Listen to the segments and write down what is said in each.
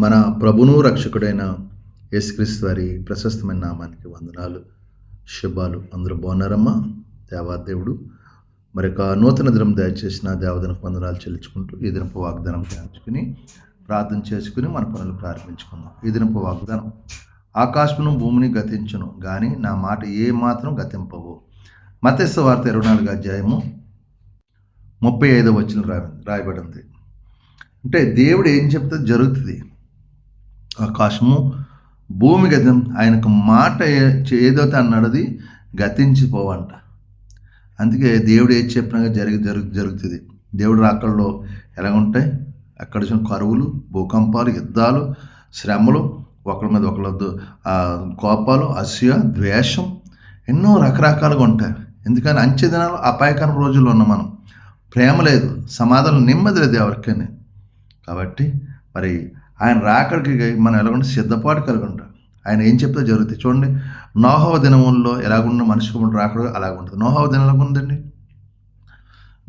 మన ప్రభును రక్షకుడైన యేసుక్రీస్తు వారి ప్రశస్తమైన నామానికి వందనాలు, శుభాలు. అందరూ బాగున్నారమ్మా? దేవాదేవుడు మరి ఒక నూతన దినం దయచేసిన దేవదనకు వందనాలు చెల్లించుకుంటూ ఈ దినపు వాగ్దానం ధ్యానించుకుని ప్రార్థన చేసుకుని మన పనులు ప్రారంభించుకుందాం. ఈ దినపు వాగ్దానం: ఆకాశమును భూమిని గతించును కానీ నా మాట ఏ మాత్రం గతింపవు. మత్తయి సువార్త 24వ అధ్యాయము 35వ వచనం రాయబడింది. అంటే దేవుడు ఏం చెప్తే జరుగుతుంది. ఆకాశము భూమి గతం, ఆయనకు మాట ఏదైతే అన్నాడది గతించిపోవంట. అందుకే దేవుడు ఏది చెప్పినా జరుగుతుంది. దేవుడు రాకల్లో ఎలా ఉంటాయి? అక్కడ వచ్చిన కరువులు, భూకంపాలు, యుద్ధాలు, శ్రమలు, ఒకరి మీద ఒకళ్ళ కోపాలు, అసూయ, ద్వేషం, ఎన్నో రకరకాలుగా ఉంటాయి. ఎందుకని అంచె దినాలు అపాయకర రోజుల్లో ఉన్నాం మనం. ప్రేమ లేదు, సమాధానం, నెమ్మది లేదు ఎవరికైనా. కాబట్టి మరి ఆయన రాకడికి మనం ఎలాగుంటే సిద్ధపాటు కలిగి ఉంటాం. ఆయన ఏం చెప్తే జరుగుతుంది. చూడండి, నోహవ దినముల్లో ఎలాగున్న మనిషి కుమారుడు రాకడు అలాగ ఉంటుంది. నోహవ దినం ఎలాగుందండి?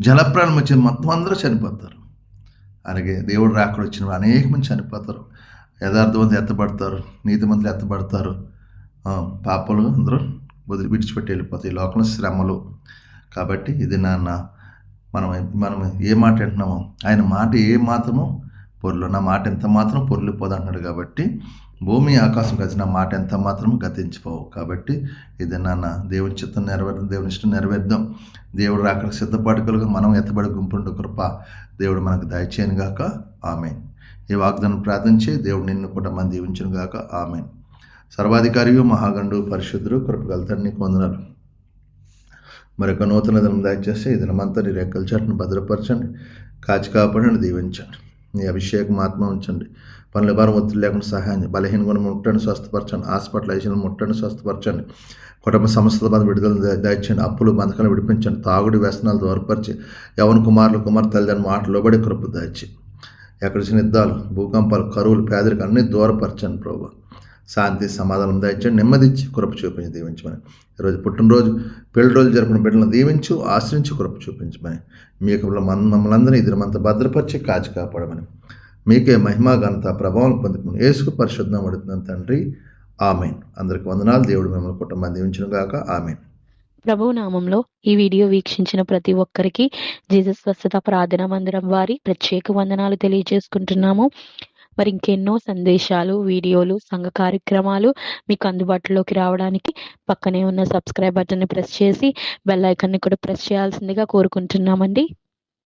జలప్రాణం వచ్చి మొత్తం అందరూ చనిపోతారు. అలాగే దేవుడు రాకడు వచ్చిన అనేక మంది చనిపోతారు. యథార్థవంతులు ఎత్తబడతారు, నీతిమంతులు ఎత్తబడతారు, పాపలు అందరూ విడిచిపెట్టి వెళ్ళిపోతాయి. ఈ లోకంలో శ్రమలు. కాబట్టి ఇది మనం ఏ మాట అంటున్నామో ఆయన మాట ఏ మాత్రమో పొర్లు, నా మాట ఎంత మాత్రం పొర్లిపోదు అంటున్నాడు. కాబట్టి భూమి ఆకాశం కలిసి నా మాట ఎంత మాత్రం గతించిపోవు. కాబట్టి ఇది దేవుని చిత్తం నెరవేర్దాం, దేవుని ఇష్టం నెరవేర్దాం. దేవుడు రాక సిద్ధపాటుకలుగా మనం ఎత్తబడి గుంపుండు కృప దేవుడు మనకు దయచేయను గాక. ఆమేన్. ఈ వాగ్దానం ప్రార్థించి దేవుడు నిన్ను కూడా మనం దీవించును గాక. ఆమేన్. సర్వాధికారియు మహాగండు పరిశుద్ధుడు కృపగల తండ్రి వందనాలు. మరొక నూతన దినం దయచేసి ఈ దినమంతా నీ రెక్కల చాటును భద్రపరచండి, కాచి కాపాడండి, దీవించండి. నీ అభిషేకం ఆత్మ ఉంచండి. పనుల భారం ఒత్తిడి లేకుండా సహాయం, బలహీన గుణం ముట్టండి, స్వస్థపరచండి. హాస్పిటల్ ఐసీలు ముట్టండి, స్వస్థపరచండి. కుటుంబ సమస్యల బాధ విడుదల దయచేయండి. అప్పులు బంధకాలను విడిపించండి. తాగుడు వ్యసనాలు దూరపరిచి యవన కుమారులు తల్లిదండ్రుల మాటలు లోబడి కృప దయచి ఎక్కడ యుద్ధాలు, భూకంపాలు, కరువులు, పేదరికం అన్నీ దూరపరచండి ప్రభు. శాంతి సమాధానం దయచేయండి. నెమ్మదిచ్చి కృప చూపించి దీవించమని. ఈరోజు పుట్టినరోజు, పెళ్లి రోజు జరిపిన బిడ్డలను దీవించు, ఆశ్రయించి కృప చూపించమని. మీకు మమ్మల్ని అందరినీ ఇద్దరమంతా భద్రపరిచి కాచి కాపాడమని. మీకే మహిమా ఘనత ప్రభావం పొందుకుని యేసు పరిశుద్ధం అడుగుతున్నాను తండ్రి. ఆమేన్. అందరికి వందనాలు. దేవుడు మిమ్మల్ని కుటుంబాన్ని దీవించును గాక. ఆమేన్. ప్రభువు నామంలో ఈ వీడియో వీక్షించిన ప్రతి ఒక్కరికి జీసస్ స్వస్థత ప్రార్థన మందిరం వారి ప్రత్యేక వందనాలు తెలియజేసుకుంటున్నాము. మరి ఇంకెన్నో సందేశాలు, వీడియోలు, సంఘ కార్యక్రమాలు మీకు అందుబాటులోకి రావడానికి పక్కనే ఉన్న సబ్స్క్రైబ్ బటన్ని ప్రెస్ చేసి బెల్ ఐకాన్ని కూడా ప్రెస్ చేయాల్సిందిగా కోరుకుంటున్నామండి.